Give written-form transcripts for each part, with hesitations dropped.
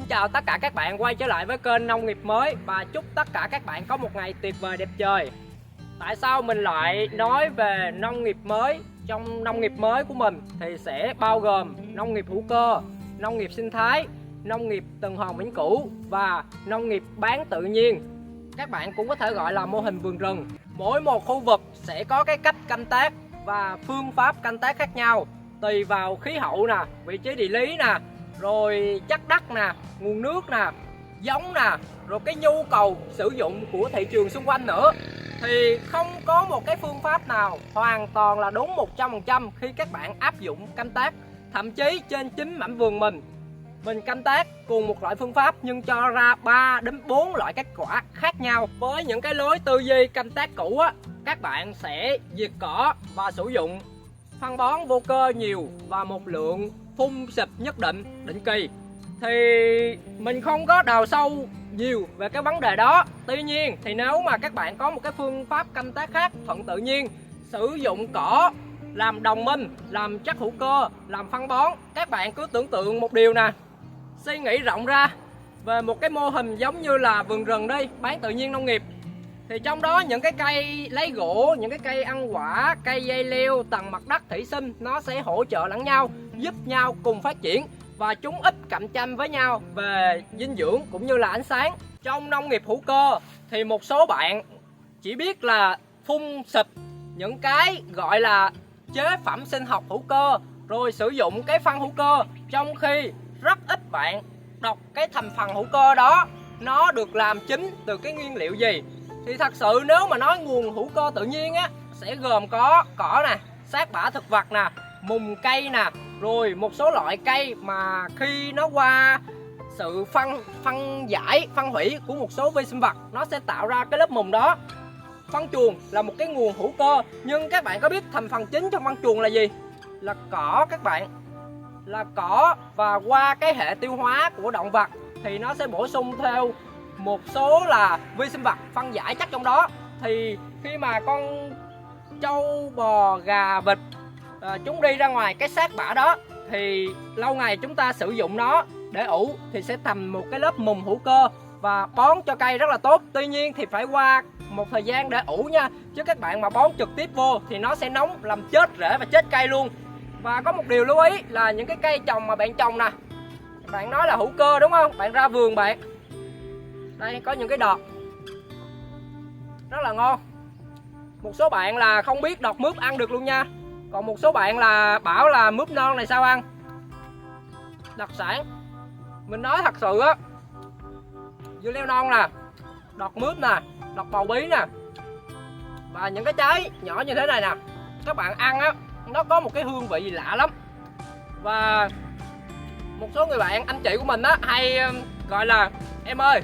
chào tất cả các bạn quay trở lại với kênh Nông nghiệp mới và chúc tất cả các bạn có một ngày tuyệt vời đẹp trời. Tại sao mình lại nói về nông nghiệp mới? Trong nông nghiệp mới của mình thì sẽ bao gồm nông nghiệp hữu cơ, nông nghiệp sinh thái, nông nghiệp tuần hoàn vĩnh cửu và nông nghiệp bán tự nhiên. Các bạn cũng có thể gọi là mô hình vườn rừng. Mỗi một khu vực sẽ có cái cách canh tác và phương pháp canh tác khác nhau tùy vào khí hậu nè, vị trí địa lý nè, rồi chất đất nè, nguồn nước nè, giống nè, rồi cái nhu cầu sử dụng của thị trường xung quanh nữa. Thì không có một cái phương pháp nào hoàn toàn là đúng 100% khi các bạn áp dụng canh tác. Thậm chí trên chính mảnh vườn mình canh tác cùng một loại phương pháp nhưng cho ra 3 đến 4 loại kết quả khác nhau. Với những cái lối tư duy canh tác cũ á, các bạn sẽ diệt cỏ và sử dụng phân bón vô cơ nhiều và một lượng phun xịt nhất định kỳ. Thì mình không có đào sâu nhiều về cái vấn đề đó. Tuy nhiên thì nếu mà các bạn có một cái phương pháp canh tác khác thuận tự nhiên, sử dụng cỏ làm đồng minh, làm chất hữu cơ, làm phân bón, các bạn cứ tưởng tượng một điều nè, suy nghĩ rộng ra về một cái mô hình giống như là vườn rừng đi, bán tự nhiên nông nghiệp. Thì trong đó những cái cây lấy gỗ, những cái cây ăn quả, cây dây leo, tầng mặt đất thủy sinh nó sẽ hỗ trợ lẫn nhau, giúp nhau cùng phát triển và chúng ít cạnh tranh với nhau về dinh dưỡng cũng như là ánh sáng. Trong nông nghiệp hữu cơ thì một số bạn chỉ biết là phun xịt những cái gọi là chế phẩm sinh học hữu cơ rồi sử dụng cái phân hữu cơ, trong khi rất ít bạn đọc cái thành phần hữu cơ đó nó được làm chính từ cái nguyên liệu gì. Thì thật sự nếu mà nói nguồn hữu cơ tự nhiên á sẽ gồm có cỏ nè, xác bã thực vật nè, mùng cây nè, rồi một số loại cây mà khi nó qua sự phân giải, phân hủy của một số vi sinh vật nó sẽ tạo ra cái lớp mùng đó. Phân chuồng là một cái nguồn hữu cơ, nhưng các bạn có biết thành phần chính trong phân chuồng là gì? Là cỏ các bạn, là cỏ, và qua cái hệ tiêu hóa của động vật thì nó sẽ bổ sung theo một số là vi sinh vật phân giải chất trong đó. Thì khi mà con trâu, bò, gà, vịt chúng đi ra ngoài cái xác bã đó thì lâu ngày chúng ta sử dụng nó để ủ thì sẽ thành một cái lớp mùng hữu cơ và bón cho cây rất là tốt. Tuy nhiên thì phải qua một thời gian để ủ nha, chứ các bạn mà bón trực tiếp vô thì nó sẽ nóng làm chết rễ và chết cây luôn. Và có một điều lưu ý là những cái cây trồng mà bạn trồng nè, bạn nói là hữu cơ đúng không? Bạn ra vườn bạn, đây có những cái đọt rất là ngon. Một số bạn là không biết đọt mướp ăn được luôn nha. Còn một số bạn là bảo là mướp non này sao ăn. Đặc sản, mình nói thật sự á, dưa leo non nè, đọt mướp nè, đọt bầu bí nè, và những cái trái nhỏ như thế này nè, các bạn ăn á nó có một cái hương vị lạ lắm. Và một số người bạn, anh chị của mình á hay gọi là em ơi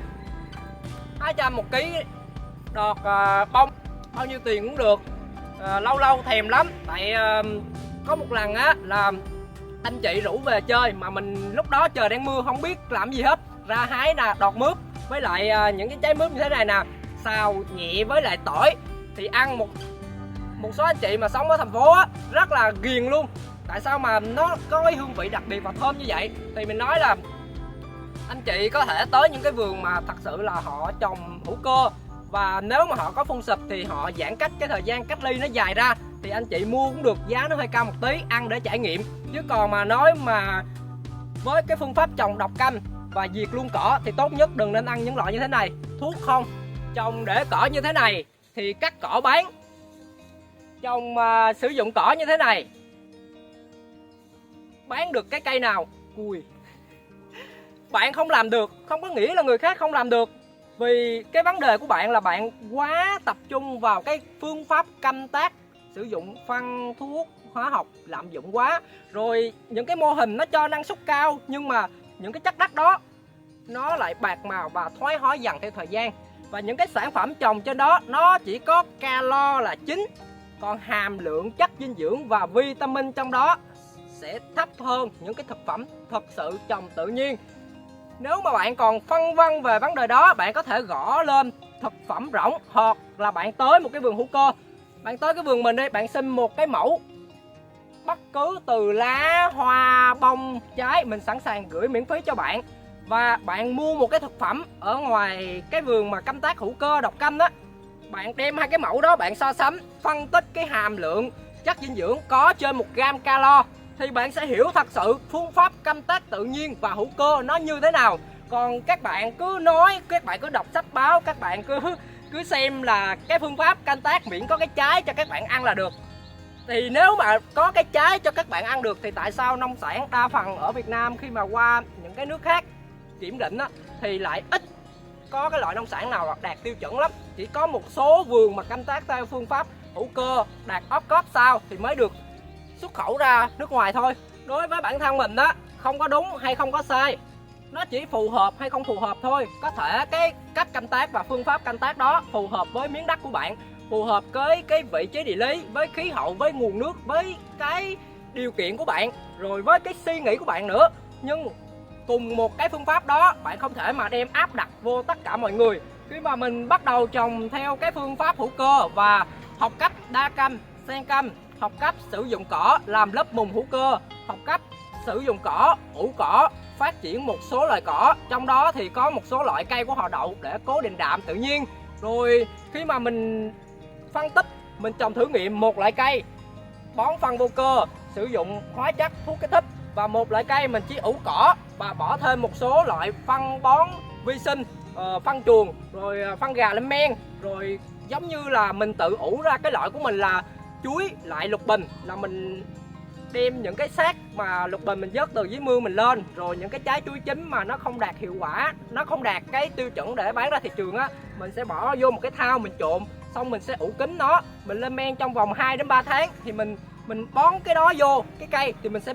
200 một ký đọt bông bao nhiêu tiền cũng được. Lâu lâu thèm lắm. Tại có một lần á là anh chị rủ về chơi mà mình lúc đó trời đang mưa không biết làm gì hết, ra hái nè đọt mướp với lại những cái trái mướp như thế này nè, xào nhẹ với lại tỏi thì ăn một số anh chị mà sống ở thành phố á rất là ghiền luôn. Tại sao mà nó có cái hương vị đặc biệt và thơm như vậy? Thì mình nói là anh chị có thể tới những cái vườn mà thật sự là họ trồng hữu cơ, và nếu mà họ có phun xịt thì họ giãn cách cái thời gian cách ly nó dài ra, thì anh chị mua cũng được, giá nó hơi cao một tí, ăn để trải nghiệm. Chứ còn mà nói mà với cái phương pháp trồng độc canh và diệt luôn cỏ thì tốt nhất đừng nên ăn những loại như thế này. Thuốc không, trồng để cỏ như thế này thì cắt cỏ bán. Trồng sử dụng cỏ như thế này bán được cái cây nào cùi. Bạn không làm được không có nghĩa là người khác không làm được. Vì cái vấn đề của bạn là bạn quá tập trung vào cái phương pháp canh tác, sử dụng phân thuốc hóa học lạm dụng quá. Rồi những cái mô hình nó cho năng suất cao, nhưng mà những cái chất đất đó nó lại bạc màu và thoái hóa dần theo thời gian. Và những cái sản phẩm trồng trên đó nó chỉ có calo là chính, còn hàm lượng chất dinh dưỡng và vitamin trong đó sẽ thấp hơn những cái thực phẩm thật sự trồng tự nhiên. Nếu mà bạn còn phân vân về vấn đề đó, bạn có thể gõ lên thực phẩm rỗng, hoặc là bạn tới một cái vườn hữu cơ. Bạn tới cái vườn mình đi, bạn xin một cái mẫu bất cứ từ lá, hoa, bông, trái, mình sẵn sàng gửi miễn phí cho bạn. Và bạn mua một cái thực phẩm ở ngoài cái vườn mà canh tác hữu cơ độc canh á, bạn đem hai cái mẫu đó bạn so sánh, phân tích cái hàm lượng chất dinh dưỡng có trên 1 gram calo, thì bạn sẽ hiểu thật sự phương pháp canh tác tự nhiên và hữu cơ nó như thế nào. Còn các bạn cứ nói, các bạn cứ đọc sách báo, các bạn cứ xem là cái phương pháp canh tác miễn có cái trái cho các bạn ăn là được. Thì nếu mà có cái trái cho các bạn ăn được thì tại sao nông sản đa phần ở Việt Nam khi mà qua những cái nước khác kiểm định á, thì lại ít có cái loại nông sản nào đạt tiêu chuẩn lắm. Chỉ có một số vườn mà canh tác theo phương pháp hữu cơ đạt OPCOP sao thì mới được xuất khẩu ra nước ngoài thôi. Đối với bản thân mình á, không có đúng hay không có sai, nó chỉ phù hợp hay không phù hợp thôi. Có thể cái cách canh tác và phương pháp canh tác đó phù hợp với miếng đất của bạn, phù hợp với cái vị trí địa lý, với khí hậu, với nguồn nước, với cái điều kiện của bạn, rồi với cái suy nghĩ của bạn nữa. Nhưng cùng một cái phương pháp đó bạn không thể mà đem áp đặt vô tất cả mọi người. Khi mà mình bắt đầu trồng theo cái phương pháp hữu cơ và học cách đa canh, xen canh, học cách sử dụng cỏ làm lớp mùng hữu cơ, học cách sử dụng cỏ, ủ cỏ, phát triển một số loài cỏ, trong đó thì có một số loại cây của họ đậu để cố định đạm tự nhiên. Rồi khi mà mình phân tích, mình trồng thử nghiệm một loại cây bón phân vô cơ, sử dụng hóa chất thuốc kích thích, và một loại cây mình chỉ ủ cỏ và bỏ thêm một số loại phân bón vi sinh, phân chuồng, rồi phân gà lên men. Rồi giống như là mình tự ủ ra cái loại của mình là chuối lại lục bình, là mình đem những cái xác mà lục bình mình vớt từ dưới mương mình lên, rồi những cái trái chuối chín mà nó không đạt hiệu quả, nó không đạt cái tiêu chuẩn để bán ra thị trường á, mình sẽ bỏ vô một cái thau mình trộn, xong mình sẽ ủ kín nó, mình lên men trong vòng 2 đến 3 tháng thì mình bón cái đó vô cái cây, thì mình sẽ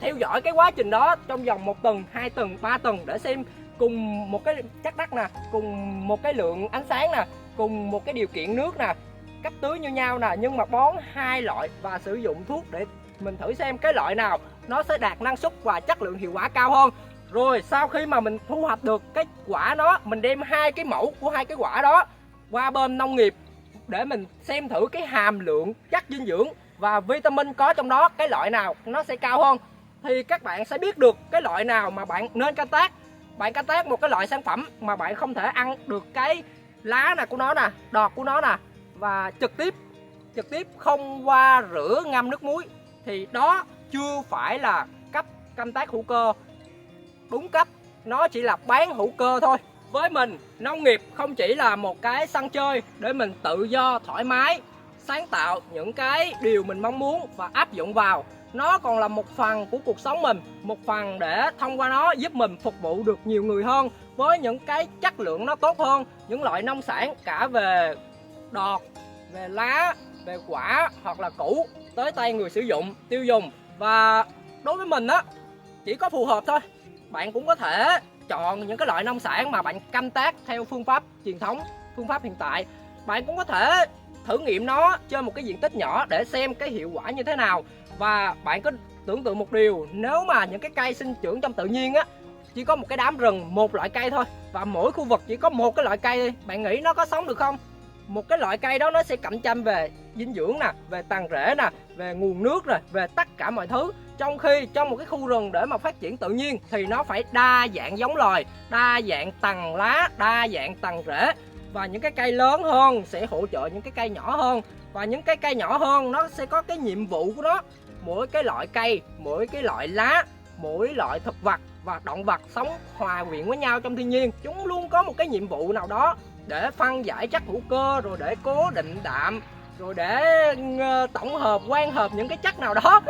theo dõi cái quá trình đó trong vòng 1 tuần, 2 tuần, 3 tuần để xem cùng một cái chất đất nè, cùng một cái lượng ánh sáng nè, cùng một cái điều kiện nước nè, cách tưới như nhau nè, nhưng mà bón hai loại và sử dụng thuốc để mình thử xem cái loại nào nó sẽ đạt năng suất và chất lượng hiệu quả cao hơn. Rồi sau khi mà mình thu hoạch được cái quả đó, mình đem hai cái mẫu của hai cái quả đó qua bên nông nghiệp để mình xem thử cái hàm lượng chất dinh dưỡng và vitamin có trong đó, cái loại nào nó sẽ cao hơn, thì các bạn sẽ biết được cái loại nào mà bạn nên canh tác. Bạn canh tác một cái loại sản phẩm mà bạn không thể ăn được cái lá nè của nó nè, đọt của nó nè, và trực tiếp không qua rửa ngâm nước muối, thì đó chưa phải là cách canh tác hữu cơ đúng cách, nó chỉ là bán hữu cơ thôi. Với mình, nông nghiệp không chỉ là một cái sân chơi để mình tự do thoải mái sáng tạo những cái điều mình mong muốn và áp dụng vào, nó còn là một phần của cuộc sống mình, một phần để thông qua nó giúp mình phục vụ được nhiều người hơn với những cái chất lượng nó tốt hơn, những loại nông sản cả về đọt, về lá, về quả hoặc là củ tới tay người sử dụng, tiêu dùng. Và đối với mình á, chỉ có phù hợp thôi. Bạn cũng có thể chọn những cái loại nông sản mà bạn canh tác theo phương pháp truyền thống, phương pháp hiện tại. Bạn cũng có thể thử nghiệm nó trên một cái diện tích nhỏ để xem cái hiệu quả như thế nào. Và bạn cứ tưởng tượng một điều, nếu mà những cái cây sinh trưởng trong tự nhiên á, chỉ có một cái đám rừng, một loại cây thôi, và mỗi khu vực chỉ có một cái loại cây, bạn nghĩ nó có sống được không? Một cái loại cây đó nó sẽ cạnh tranh về dinh dưỡng nè, về tàn rễ nè, về nguồn nước nè, về tất cả mọi thứ. Trong khi trong một cái khu rừng để mà phát triển tự nhiên thì nó phải đa dạng giống loài, đa dạng tầng lá, đa dạng tầng rễ. Và những cái cây lớn hơn sẽ hỗ trợ những cái cây nhỏ hơn. Và những cái cây nhỏ hơn nó sẽ có cái nhiệm vụ của nó. Mỗi cái loại cây, mỗi cái loại lá, mỗi loại thực vật và động vật sống hòa quyện với nhau trong thiên nhiên, chúng luôn có một cái nhiệm vụ nào đó để phân giải chất hữu cơ, rồi để cố định đạm, rồi để tổng hợp, quan hợp những cái chất nào đó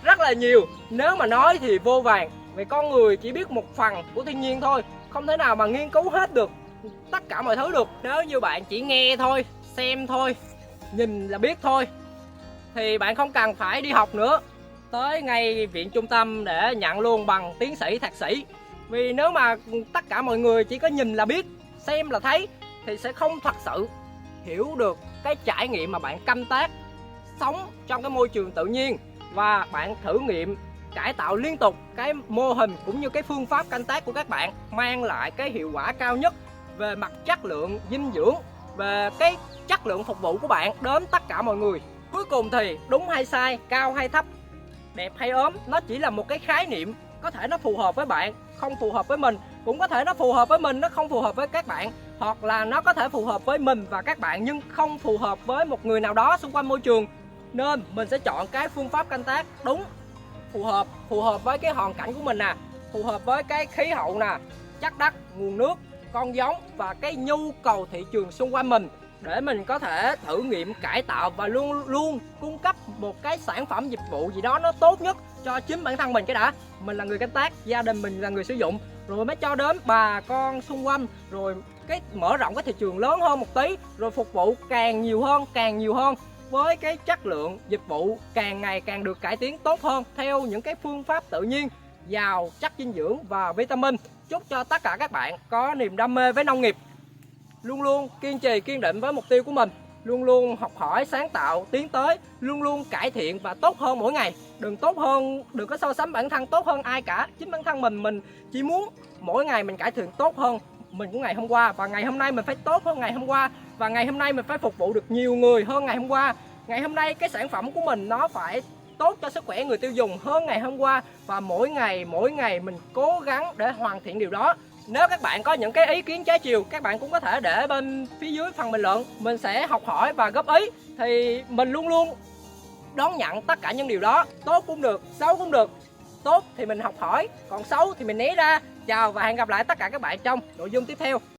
rất là nhiều. Nếu mà nói thì vô vàn, vì con người chỉ biết một phần của thiên nhiên thôi, không thể nào mà nghiên cứu hết được tất cả mọi thứ được. Nếu như bạn chỉ nghe thôi, xem thôi, nhìn là biết thôi, thì bạn không cần phải đi học nữa, tới ngay viện trung tâm để nhận luôn bằng tiến sĩ, thạc sĩ. Vì nếu mà tất cả mọi người chỉ có nhìn là biết, xem là thấy, thì sẽ không thật sự hiểu được cái trải nghiệm mà bạn canh tác, sống trong cái môi trường tự nhiên, và bạn thử nghiệm cải tạo liên tục cái mô hình cũng như cái phương pháp canh tác của các bạn, mang lại cái hiệu quả cao nhất về mặt chất lượng dinh dưỡng, về cái chất lượng phục vụ của bạn đến tất cả mọi người. Cuối cùng thì đúng hay sai, cao hay thấp, đẹp hay ốm, nó chỉ là một cái khái niệm có thể nó phù hợp với bạn, không phù hợp với mình, cũng có thể nó phù hợp với mình, nó không phù hợp với các bạn, hoặc là nó có thể phù hợp với mình và các bạn nhưng không phù hợp với một người nào đó xung quanh môi trường. Nên mình sẽ chọn cái phương pháp canh tác đúng, phù hợp với cái hoàn cảnh của mình nè, phù hợp với cái khí hậu nè, chất đất, nguồn nước, con giống và cái nhu cầu thị trường xung quanh mình, để mình có thể thử nghiệm cải tạo và luôn luôn cung cấp một cái sản phẩm dịch vụ gì đó nó tốt nhất cho chính bản thân mình. Cái đã, mình là người canh tác, gia đình mình là người sử dụng, rồi mới cho đến bà con xung quanh, rồi cái mở rộng cái thị trường lớn hơn một tí, rồi phục vụ càng nhiều hơn với cái chất lượng dịch vụ càng ngày càng được cải tiến tốt hơn theo những cái phương pháp tự nhiên, giàu chất dinh dưỡng và vitamin. Chúc cho tất cả các bạn có niềm đam mê với nông nghiệp, luôn luôn kiên trì kiên định với mục tiêu của mình, luôn luôn học hỏi sáng tạo tiến tới, luôn luôn cải thiện và tốt hơn mỗi ngày. Đừng có so sánh bản thân tốt hơn ai cả, chính bản thân mình chỉ muốn mỗi ngày mình cải thiện tốt hơn mình của ngày hôm qua, và ngày hôm nay mình phải tốt hơn ngày hôm qua, và ngày hôm nay mình phải phục vụ được nhiều người hơn ngày hôm qua. Ngày hôm nay cái sản phẩm của mình nó phải tốt cho sức khỏe người tiêu dùng hơn ngày hôm qua, và mỗi ngày mình cố gắng để hoàn thiện điều đó. Nếu các bạn có những cái ý kiến trái chiều, các bạn cũng có thể để bên phía dưới phần bình luận, mình sẽ học hỏi và góp ý. Thì mình luôn luôn đón nhận tất cả những điều đó, tốt cũng được, xấu cũng được. Tốt thì mình học hỏi, còn xấu thì mình né ra. Chào và hẹn gặp lại tất cả các bạn trong nội dung tiếp theo.